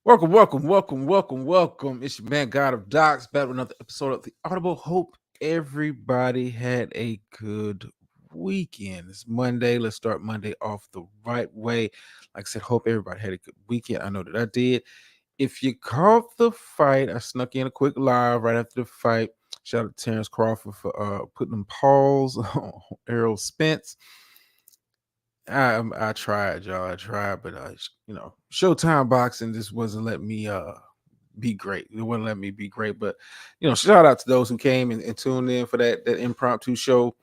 Welcome. It's your man, God of Docs, back with another episode of the Audible. Hope everybody had a good weekend. It's Monday. Let's start Monday off the right way. Like I said, hope everybody had a good weekend. I know that I did. If you caught the fight, I snuck in a quick live right after the fight. Shout out to Terrence Crawford for putting them paws on Errol Spence. I tried, y'all. I tried, but Showtime boxing just wasn't letting me be great. It wouldn't let me be great. But shout out to those who came and tuned in for that impromptu show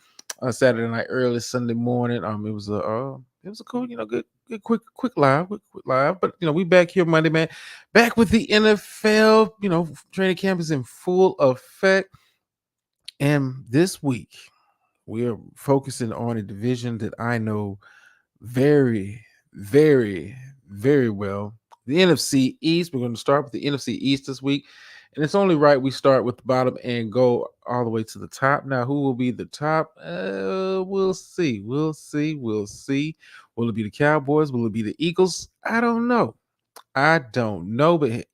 Saturday night, early Sunday morning. It was a cool, good, quick live, quick live. But we back here Monday, man. Back with the NFL. Training camp is in full effect, and this week we are focusing on a division that I know very, very, very well. The NFC East. We're going to start with the NFC East this week. And it's only right we start with the bottom and go all the way to the top. Now, who will be the top? We'll see. We'll see. Will it be the Cowboys? Will it be the Eagles? I don't know. But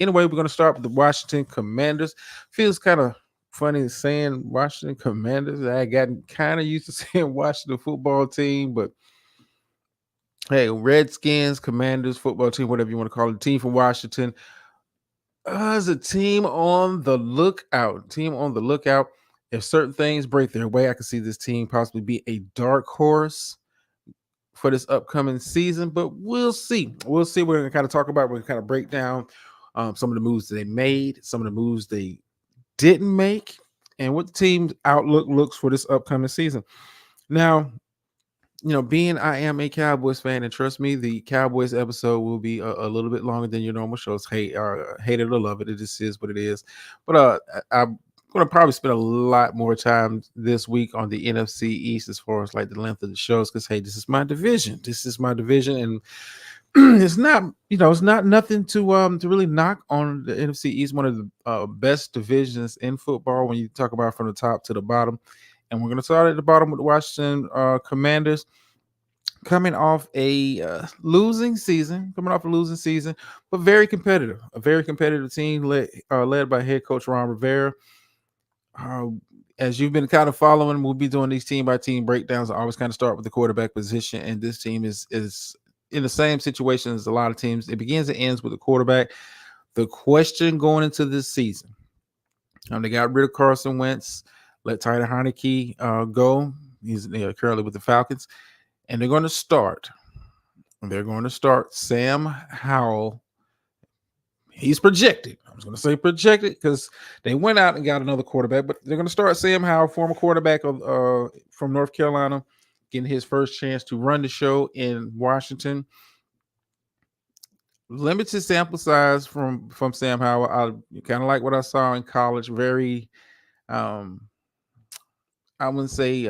anyway, we're going to start with the Washington Commanders. Feels kind of funny saying Washington Commanders. I gotten kind of used to saying Washington football team, but hey, Redskins, Commanders, football team, whatever you want to call it, team from Washington. Is a team on the lookout. Team on the lookout. If certain things break their way, I can see this team possibly be a dark horse for this upcoming season, but we'll see. We'll see. We're going to kind of talk about, we're going to kind of break down some of the moves that they made, some of the moves they didn't make, and what the team's outlook looks for this upcoming season. Now, being I am a Cowboys fan, and trust me, the Cowboys episode will be a little bit longer than your normal shows. Hate it or love it, it just is what it is. But I'm going to probably spend a lot more time this week on the NFC East as far as like the length of the shows, because hey, this is my division. And it's not nothing to really knock on the NFC East. One of the best divisions in football when you talk about from the top to the bottom. And we're going to start at the bottom with the Washington Commanders, coming off a losing season, but very competitive. A very competitive team led by head coach Ron Rivera. Uh, as you've been kind of following, we'll be doing these team by team breakdowns. I always kind of start with the quarterback position, and this team is in the same situation as a lot of teams. It begins and ends with the quarterback. The question going into this season, they got rid of Carson Wentz, let Tyler Heineke go. He's currently with the Falcons, and they're going to start Sam Howell. He's projected. I was going to say projected because they went out and got another quarterback, but they're going to start Sam Howell, former quarterback of from North Carolina, getting his first chance to run the show in Washington. Limited sample size from Sam Howell. I kind of like what I saw in college. Very, I wouldn't say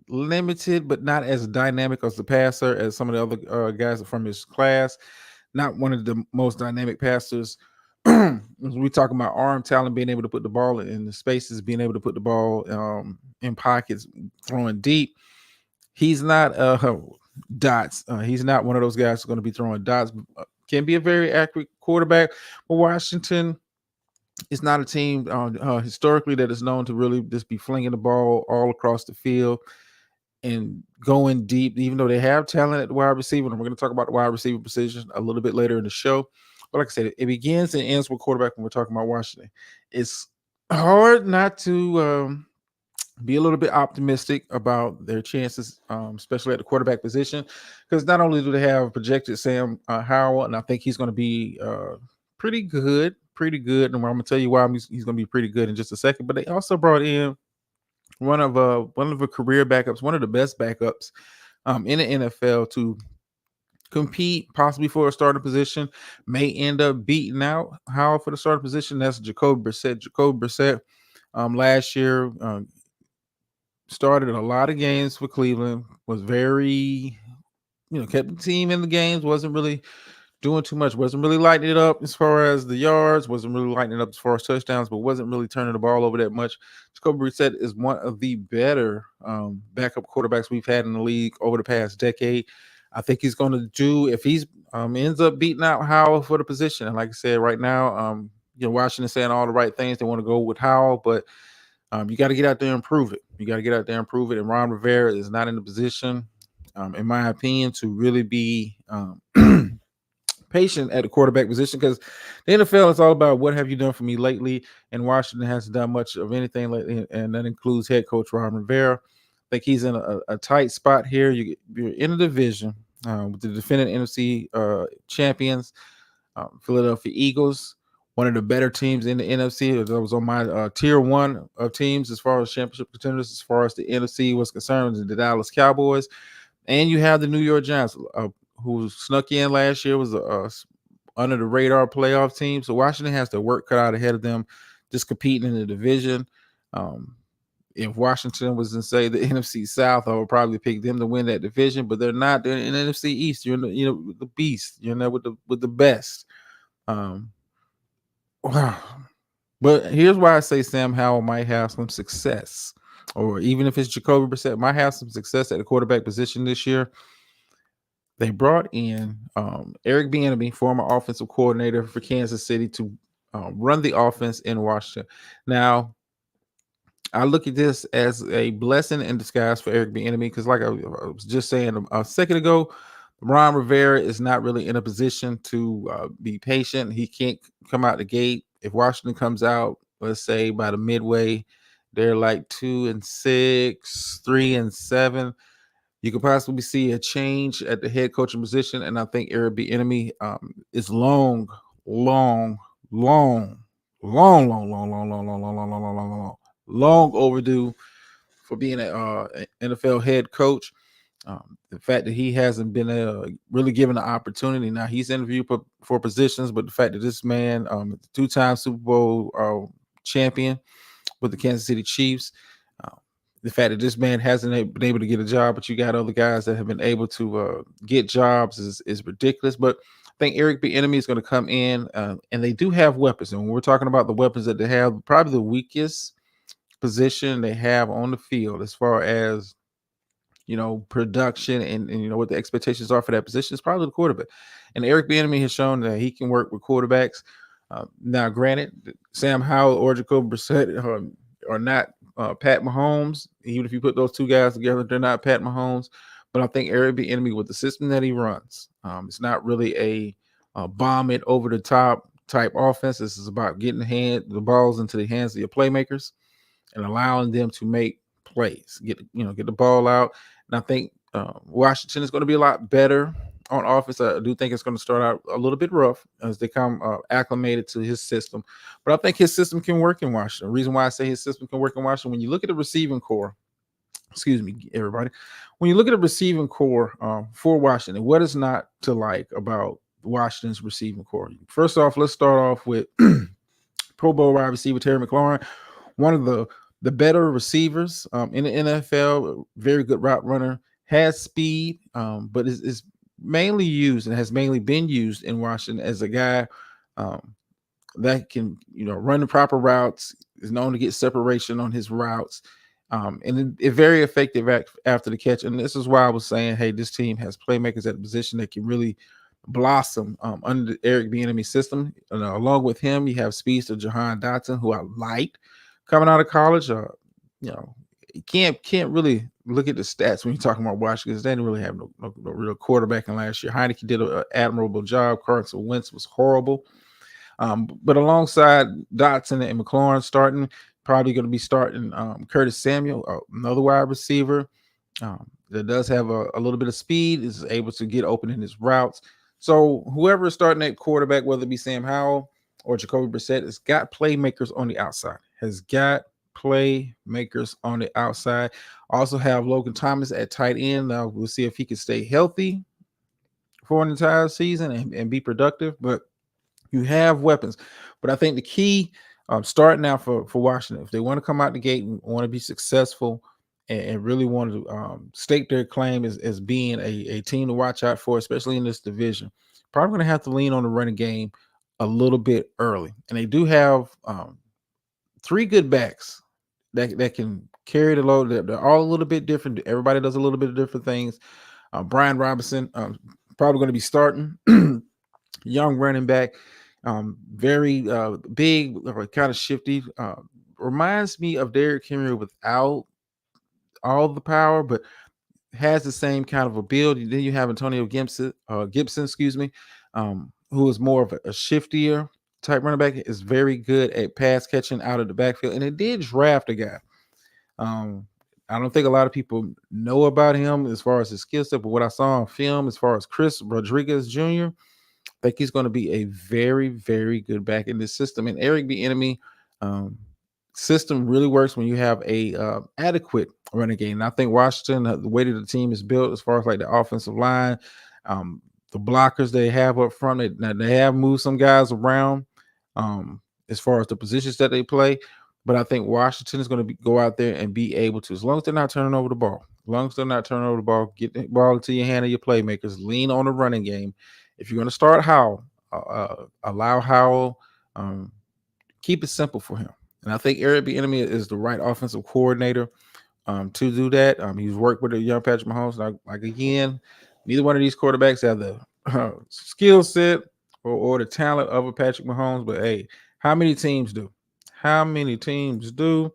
limited, but not as dynamic as the passer as some of the other guys from his class. Not one of the most dynamic passers. We talking about arm talent, being able to put the ball in the spaces, being able to put the ball in pockets, throwing deep. He's not dots. He's not one of those guys who's going to be throwing dots. Can be a very accurate quarterback. But Washington is not a team historically that is known to really just be flinging the ball all across the field and going deep, even though they have talent at the wide receiver. And we're going to talk about the wide receiver position a little bit later in the show. But like I said, it begins and ends with quarterback when we're talking about Washington. It's hard not to be a little bit optimistic about their chances, especially at the quarterback position, because not only do they have projected Sam Howell, and I think he's going to be pretty good. And I'm going to tell you why he's going to be pretty good in just a second. But they also brought in one of a career backups, one of the best backups in the NFL to compete possibly for a starting position, may end up beating out Howell for the starting position. That's Jacoby Brissett. Last year started a lot of games for Cleveland, was very, kept the team in the games, wasn't really doing too much, wasn't really lighting it up as far as the yards, wasn't really lighting it up as far as touchdowns, but wasn't really turning the ball over that much. Jacoby Brissett is one of the better backup quarterbacks we've had in the league over the past decade. I think he's going to do if he's ends up beating out Howell for the position. And like I said, right now, Washington saying all the right things. They want to go with Howell, but you got to get out there and prove it. You got to get out there and prove it. And Ron Rivera is not in the position, in my opinion, to really be patient at the quarterback position, because the NFL is all about what have you done for me lately, and Washington hasn't done much of anything lately, and that includes head coach Ron Rivera. I think he's in a tight spot here. You're in a division with the defending NFC champions, Philadelphia Eagles, one of the better teams in the NFC. That was on my tier one of teams as far as championship contenders, as far as the NFC was concerned, the Dallas Cowboys. And you have the New York Giants, who snuck in last year, was under the radar playoff team. So Washington has their work cut out ahead of them, just competing in the division. If Washington was in, say, the NFC South, I would probably pick them to win that division, but they're not. They're in the NFC East. You're in with the beast. You're in there with the best. Wow. But here's why I say Sam Howell might have some success, or even if it's Jacoby Brissett, might have some success at the quarterback position this year. They brought in Eric Bieniemy, former offensive coordinator for Kansas City, to run the offense in Washington. Now, I look at this as a blessing in disguise for Eric Bieniemy, because, like I was just saying a second ago, Ron Rivera is not really in a position to be patient. He can't come out the gate. If Washington comes out, let's say by the midway, they're like 2-6, 3-7. You could possibly see a change at the head coaching position, and I think Eric Bieniemy is long overdue for being an NFL head coach. The fact that he hasn't been really given an opportunity. Now, he's interviewed for positions, but the fact that this man, two-time Super Bowl champion with the Kansas City Chiefs, the fact that this man hasn't been able to get a job, but you got other guys that have been able to get jobs is ridiculous. But I think Eric Bieniemy is going to come in, and they do have weapons. And when we're talking about the weapons that they have, probably the weakest position they have on the field as far as production and what the expectations are for that position is probably the quarterback. And Eric Bieniemy has shown that he can work with quarterbacks. Now, granted, Sam Howell or Jacoby Brissett are not Pat Mahomes. Even if you put those two guys together, they're not Pat Mahomes. But I think Eric Bieniemy, with the system that he runs, it's not really a bomb it over the top type offense. This is about getting the balls into the hands of your playmakers and allowing them to make plays, get the ball out. And I think Washington is going to be a lot better on offense. I do think it's going to start out a little bit rough as they come acclimated to his system, but I think his system can work in Washington. The reason why I say his system can work in Washington, when you look at the receiving core, excuse me, everybody, when you look at the receiving core for Washington, what is not to like about Washington's receiving core? First off, let's start off with Pro Bowl wide receiver Terry McLaurin, one of the better receivers in the NFL, very good route runner, has speed, but is mainly used and has mainly been used in Washington as a guy that can, run the proper routes, is known to get separation on his routes, and it very effective after the catch. And this is why I was saying, hey, this team has playmakers at the position that can really blossom under the Eric Bieniemy system. Along with him, you have speedster Jahan Dotson, who I liked coming out of college. You can't really look at the stats when you're talking about Washington, because they didn't really have no real quarterbacking last year. Heinicke did an admirable job. Carson Wentz was horrible. But alongside Dotson and McLaurin starting, probably going to be starting Curtis Samuel, another wide receiver that does have a little bit of speed, is able to get open in his routes. So whoever is starting at quarterback, whether it be Sam Howell or Jacoby Brissett, has got playmakers on the outside. Also have Logan Thomas at tight end. Now we'll see if he can stay healthy for an entire season and be productive. But you have weapons. But I think the key starting now for Washington, if they want to come out the gate and want to be successful and really want to stake their claim as being a team to watch out for, especially in this division, probably going to have to lean on the running game a little bit early. And they do have three good backs that can carry the load. They're all a little bit different. Everybody does a little bit of different things. Brian Robinson, probably going to be starting. Young running back, very big, kind of shifty. Reminds me of Derrick Henry without all the power, but has the same kind of ability. Then you have Antonio Gibson, excuse me, who is more of a shiftier type running back. Is very good at pass catching out of the backfield, and it did draft a guy. I don't think a lot of people know about him as far as his skill set, but what I saw on film, as far as Chris Rodriguez Jr., I think he's going to be a very, very good back in this system. And Eric Bieniemy um, system really works when you have a adequate running game. And I think Washington, the way that the team is built, as far as like the offensive line, um, the blockers they have up front, they have moved some guys around as far as the positions that they play. But I think Washington is going to go out there and be able to, as long as they're not turning over the ball, as long as they're not turning over the ball, get the ball into your hand of your playmakers, lean on the running game. If you're going to start Howell, allow Howell, keep it simple for him. And I think Eric Bieniemy is the right offensive coordinator to do that. He's worked with a young Patrick Mahomes. Like again, neither one of these quarterbacks have the skill set or the talent of a Patrick Mahomes. But hey, how many teams do? How many teams do?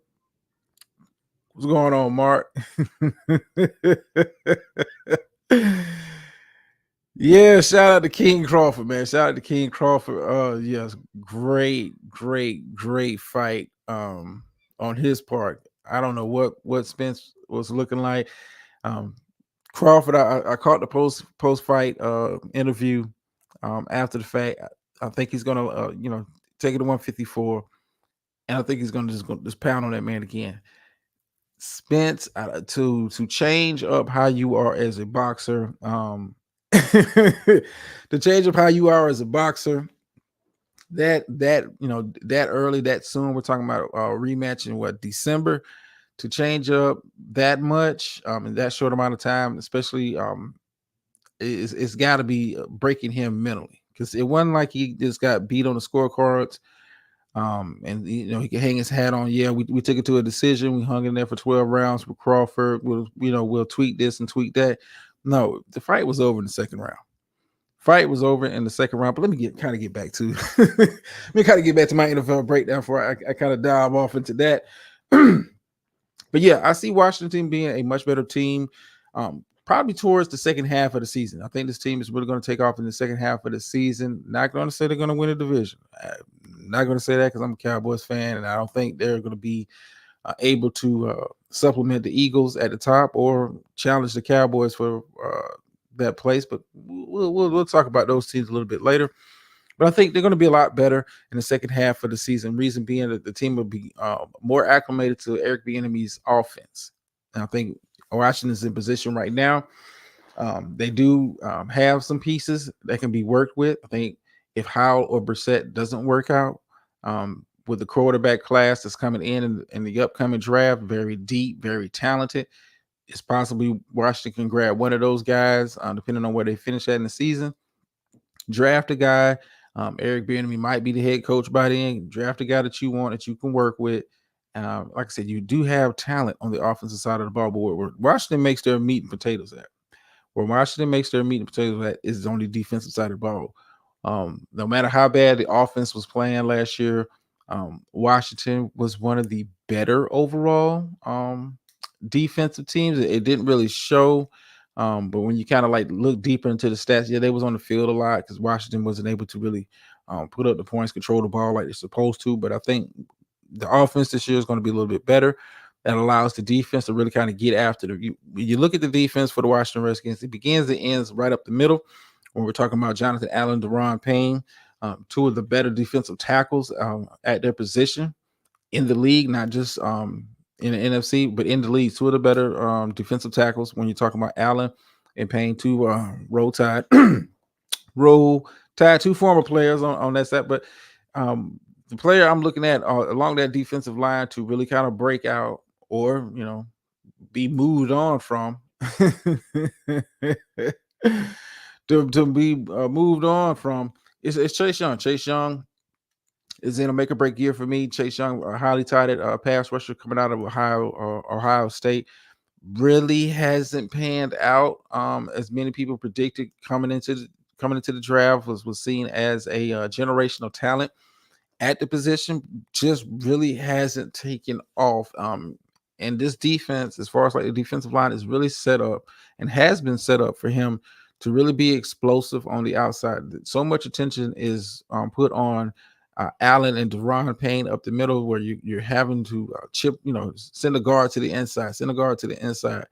What's going on, Mark? Yeah, shout out to King Crawford, man. Shout out to King Crawford. Yes, great fight on his part. I don't know what Spence was looking like. Crawford, I caught the post fight interview after the fact. I think he's gonna take it to 154, and I think he's gonna just pound on that man again. Spence, to change up how you are as a boxer, to change up how you are as a boxer, that that early, that soon. We're talking about rematch in what, December, to change up that much in that short amount of time, especially it's got to be breaking him mentally, because it wasn't like he just got beat on the scorecards. And he can hang his hat on. Yeah, we took it to a decision. We hung in there for 12 rounds with Crawford. We'll tweak this and tweak that. No, the fight was over in the second round. Fight was over in the second round. But let me get back to my NFL breakdown before I kind of dive off into that. But yeah, I see Washington being a much better team. Probably towards the second half of the season. I think this team is really going to take off in the second half of the season. Not going to say they're going to win a division. I'm not going to say that because I'm a Cowboys fan, and I don't think they're going to be able to supplement the Eagles at the top or challenge the Cowboys for that place. But we'll talk about those teams a little bit later. But I think they're going to be a lot better in the second half of the season. Reason being that the team will be more acclimated to Eric Bieniemy's offense. And I think Washington's in position right now. They do have some pieces that can be worked with. I think if Howell or Brissett doesn't work out, with the quarterback class that's coming in the upcoming draft, very deep, very talented, it's possibly Washington can grab one of those guys, depending on where they finish at in the season. Draft a guy. Eric Bieniemy might be the head coach by then. Draft a guy that you want, that you can work with. Like I said, you do have talent on the offensive side of the ball, but where Washington makes their meat and potatoes at, is on the defensive side of the ball. No matter how bad the offense was playing last year, Washington was one of the better overall defensive teams. It didn't really show, but when you kind of like look deeper into the stats, yeah, they was on the field a lot because Washington wasn't able to really put up the points, control the ball like they're supposed to. But I think the offense this year is going to be a little bit better. That allows the defense to really kind of get after you look at the defense for the Washington Redskins, it begins and ends right up the middle. When we're talking about Jonathan Allen, Daron Payne, two of the better defensive tackles at their position in the league, not just in the NFC, but in the league, two of the better defensive tackles. When you're talking about Allen and Payne, two Roll Tide, two former players on that side, but the player I'm looking at along that defensive line to really kind of break out or be moved on from to be moved on from it's Chase Young. Chase Young is in a make or break year for me. Chase Young, a highly touted pass rusher coming out of Ohio State. really hasn't panned out as many people predicted coming into the draft. Was seen as a generational talent at the position, just really hasn't taken off. And this defense, as far as like the defensive line, is really set up and has been set up for him to really be explosive on the outside. So much attention is put on Allen and Deron Payne up the middle, where you're having to send a guard to the inside, send a guard to the inside.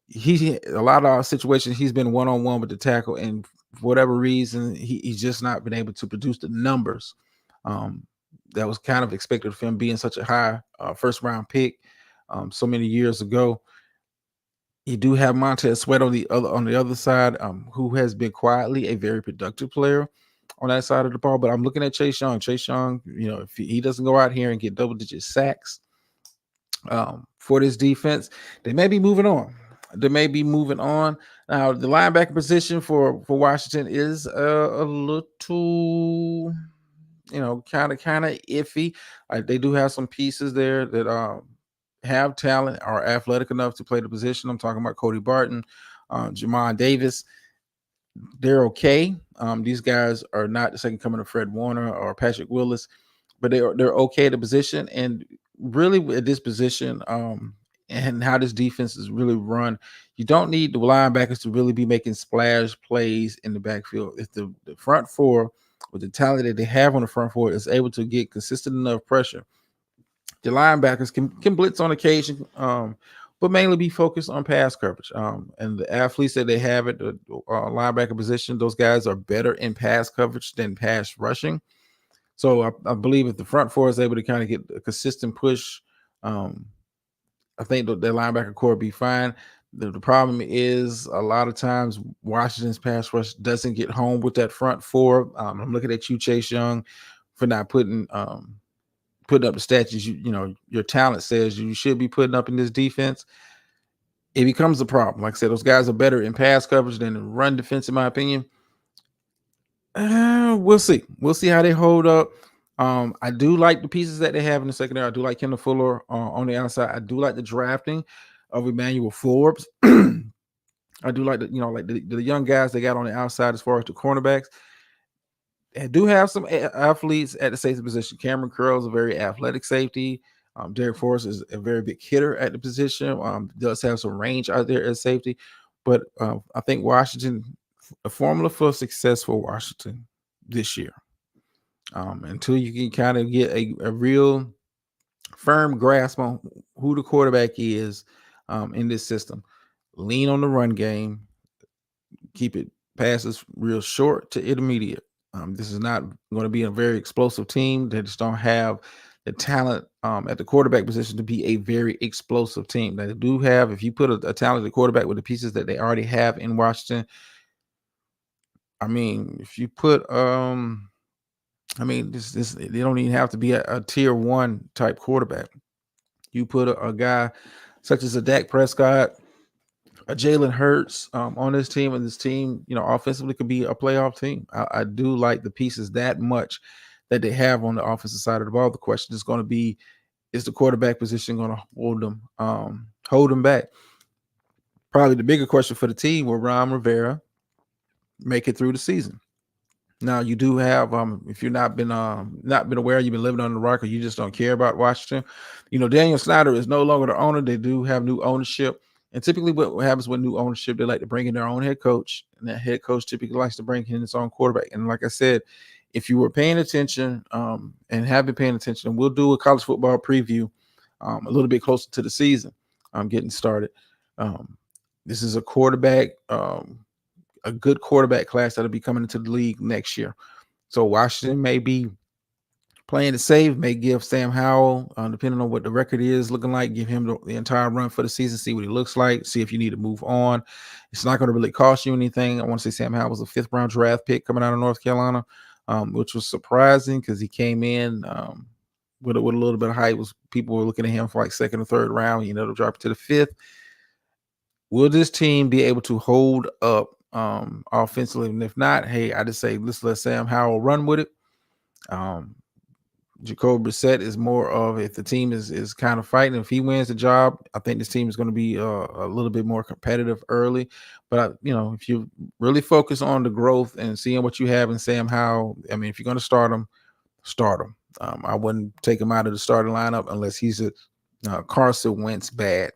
He a lot of situations he's been one on one with the tackle, and for whatever reason, he's just not been able to produce the numbers um, that was kind of expected of him being such a high first round pick so many years ago. You do have Montez Sweat on the other side, who has been quietly a very productive player on that side of the ball. But I'm looking at Chase Young. Chase Young, if he doesn't go out here and get double digit sacks for this defense, they may be moving on. They may be moving on. Now, the linebacker position for Washington is a little, kind of iffy. They do have some pieces there that have talent, are athletic enough to play the position. I'm talking about Cody Barton, Jamon Davis. They're okay. These guys are not the second coming of Fred Warner or Patrick Willis, but they're okay at the position. And really at this position, and how this defense is really run, you don't need the linebackers to really be making splash plays in the backfield. If the front four, with the talent that they have on the front four, is able to get consistent enough pressure, the linebackers can blitz on occasion, but mainly be focused on pass coverage. And the athletes that they have at the linebacker position, those guys are better in pass coverage than pass rushing. So I believe if the front four is able to kind of get a consistent push, I think the linebacker core will be fine. The problem is a lot of times Washington's pass rush doesn't get home with that front four. I'm looking at you, Chase Young, for not putting up the stats your talent says you should be putting up in this defense. It becomes a problem. Like I said, those guys are better in pass coverage than in run defense, in my opinion. We'll see. We'll see how they hold up. I do like the pieces that they have in the secondary. I do like Kendall Fuller on the outside. I do like the drafting of Emmanuel Forbes. I do like the young guys they got on the outside as far as the cornerbacks. They do have some athletes at the safety position. Cameron Curl is a very athletic safety. Derek Forrest is a very big hitter at the position. Does have some range out there as safety, but I think Washington, a formula for success for Washington this year, until you can kind of get a real firm grasp on who the quarterback is in this system. Lean on the run game, keep it passes real short to intermediate. This is not going to be a very explosive team. They just don't have the talent at the quarterback position to be a very explosive team. They do have, if you put a talented quarterback with the pieces that they already have in Washington, I mean, if you put, this they don't even have to be a tier one type quarterback. You put a guy such as a Dak Prescott, a Jalen Hurts on this team, and this team, offensively could be a playoff team. I do like the pieces that much that they have on the offensive side of the ball. The question is going to be, is the quarterback position going to hold them back? Probably the bigger question for the team: will Ron Rivera make it through the season? Now you do have, if you've not been aware, you've been living under the rock, or you just don't care about Washington. Daniel Snyder is no longer the owner. They do have new ownership, and typically what happens with new ownership, they like to bring in their own head coach, and that head coach typically likes to bring in his own quarterback. And like I said, if you were paying attention and have been paying attention, and we'll do a college football preview a little bit closer to the season, getting started. This is a quarterback. A good quarterback class that'll be coming into the league next year. So Washington may be playing it safe, may give Sam Howell, depending on what the record is looking like, give him the entire run for the season, see what he looks like, see if you need to move on. It's not going to really cost you anything. I want to say Sam Howell was a 5th round draft pick coming out of North Carolina, which was surprising because he came in with a little bit of hype. People were looking at him for like 2nd or 3rd round. He ended up dropping to the 5th. Will this team be able to hold up offensively? And if not, hey, I just say let's let Sam Howell run with it. Jacoby Brissett is more of, if the team is kind of fighting, if he wins the job, I think this team is going to be a little bit more competitive early. But if you really focus on the growth and seeing what you have in Sam Howell, I mean, if you're going to start him, start him. I wouldn't take him out of the starting lineup unless he's a Carson Wentz bad.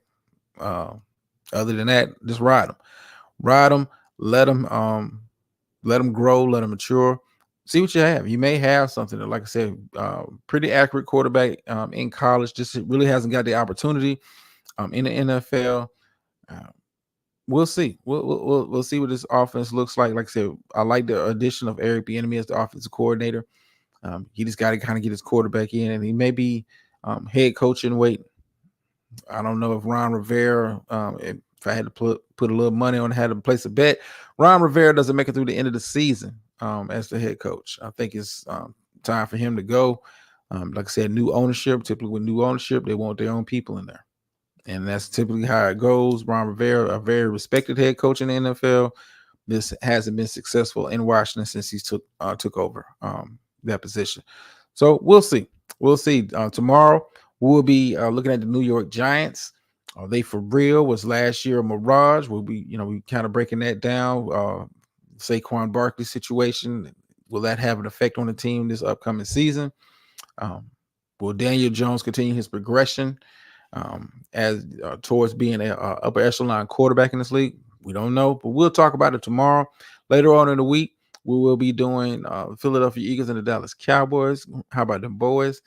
Other than that, just ride him, let him grow, let him mature. See what you have. You may have something that, like I said, pretty accurate quarterback in college. Just really hasn't got the opportunity in the NFL. We'll see. We'll see what this offense looks like. Like I said, I like the addition of Eric Bieniemy as the offensive coordinator. He just got to kind of get his quarterback in, and he may be head coaching waiting. I don't know if Ron Rivera, if I had to put a little money on, had to place a bet, Ron Rivera doesn't make it through the end of the season as the head coach. I think it's time for him to go. Like I said, new ownership. Typically, with new ownership, they want their own people in there, and that's typically how it goes. Ron Rivera, a very respected head coach in the NFL, this hasn't been successful in Washington since he took over that position. So we'll see. We'll see. Tomorrow we'll be looking at the New York Giants. Are they for real? Was last year a mirage? We'll be, we kind of breaking that down. Saquon Barkley situation. Will that have an effect on the team this upcoming season? Will Daniel Jones continue his progression as towards being a upper echelon quarterback in this league? We don't know, but we'll talk about it tomorrow. Later on in the week, we will be doing Philadelphia Eagles and the Dallas Cowboys. How about them boys?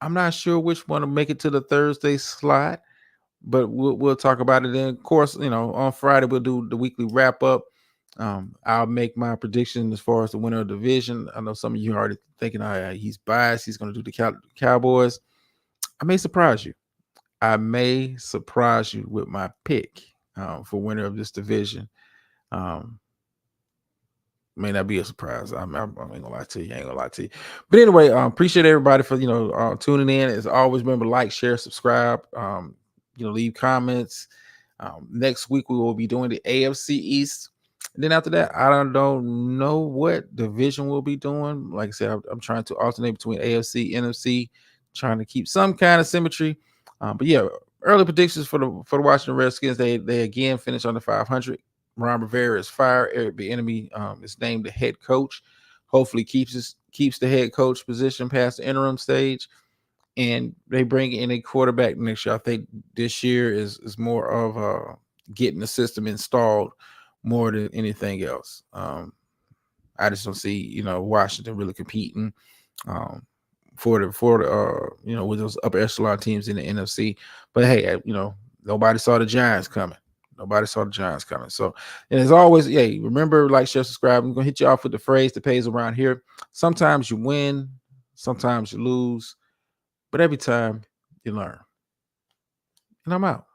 I'm not sure which one to make it to the Thursday slot, but we'll talk about it then. Of course, on Friday we'll do the weekly wrap up. I'll make my prediction as far as the winner of the division. I know some of you are already thinking he's biased. He's going to do the Cowboys. I may surprise you. With my pick for winner of this division. May not be a surprise. I ain't gonna lie to you. But anyway, appreciate everybody for tuning in. As always, remember, like, share, subscribe. Leave comments. Next week we will be doing the AFC East. And then after that, I don't know what division we'll be doing. Like I said, I'm trying to alternate between AFC, NFC, trying to keep some kind of symmetry. But yeah, early predictions for the Washington Redskins. They again finished under 500. Ron Rivera is fired. Eric Bieniemy is named the head coach. Hopefully keeps the head coach position past the interim stage. And they bring in a quarterback next year. I think this year is more of getting the system installed more than anything else. I just don't see Washington really competing for the with those upper echelon teams in the NFC. But hey, nobody saw the Giants coming. So, and as always, remember, like, share, subscribe. I'm going to hit you off with the phrase that pays around here. Sometimes you win, sometimes you lose, but every time you learn. And I'm out.